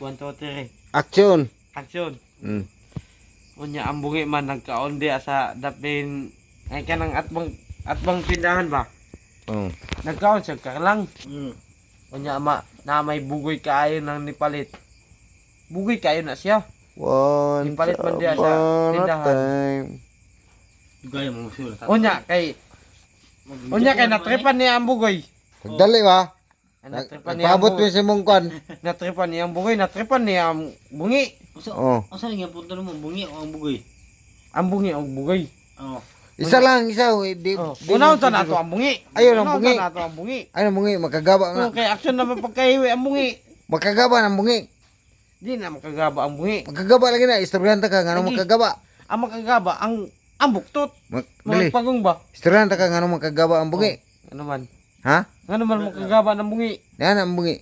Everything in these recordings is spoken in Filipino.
1, 2, 3. Action. Action. Mm. Unya ang bungi man nagkaon di sa dapin ay kanang atbang tindahan ba? Oh. Nagkaon siya lang. Mm. Unya na may bugoy kaayo nang nipalit. Bugoy kaayo na siya. Once Ipalit man diya sa upon a tindahan. time. Gaya mo sila. Unya kay natripan niya ang bugoy. Dali ba? Natripan niya ang Nagpaabot mo bugoy. si mungkon. Natripan niya ang bugoy, natripan niya ang bungi. Oh. Asa nga punto mo bungi o ang bugoy? Ang bungi og bugoy. Oh. Isa lang, isa. Di, Oh, di- unaon sa nato ang bungi. Ayun ang Unaon bungi. sa nato ang bungi. Ano bungi? Makagaba nga. Kung kay action naman pagkahiwi ang bungi. Makagaba ng bungi. Di na makagaba ang bungi. Makagaba lagi na. Istoryanta ka. Nga Lagi. makagaba. Ang makagaba ang buktot. Dali. Mga pagong ba? Istoryanta ka. Nga makagaba ang bungi. Ano man? Ha? Ano man makagaba ng bungi? Yan ang bungi.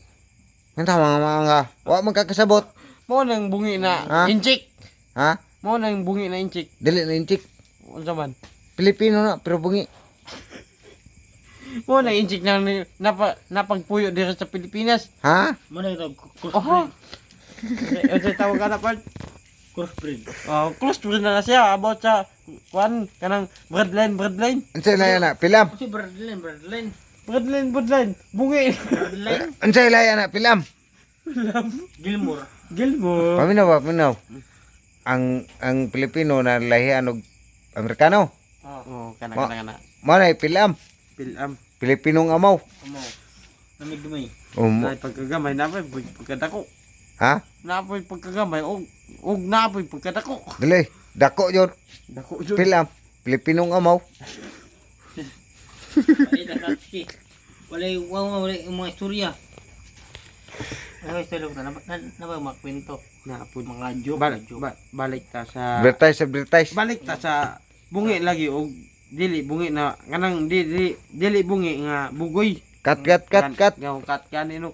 Ang tama mga. Wa magkakasabot. Mo nang bungi na Ha? inchik. Ha? Mo nang bungi na inchik. Dali na inchik. Unsa man? Pilipino na. Pero bungi. Mo na inchik na napagpuyo diri sa Pilipinas. Ha? Mana ito Oh. crossbreed. Unsa tawag ka na pa? Crossbreed. Oh, close to na siya about sa kanang breadline. Ansay na yan na. Pilam. Si Bradline. Breadline. Bungi. Bradline. Ansay na yan na. Pilam. Gilmore. Gilmo. Paminaw ba? Paminaw. Ang Pilipino na lahian og Amerikano. Oh, kana. Manay pilam. Pilam. Pilipinong amaw. Amo. Namig dumay. Nay pagkagamay na pagkadako. Ha? Napoy pagkagamay og napoy pagkadako. Dali. Dako yun. Dako jud. Pilam. Pilipinong amaw. Ay dakati. Walay yung mga istorya. Ay istorya ko na ba makwento. Napoy Mga joke. balik ta sa Advertise. balik ta sa bungi lagi og dili bungi na kanang dili bungi nga bugoy. Cut. Nga kat kanino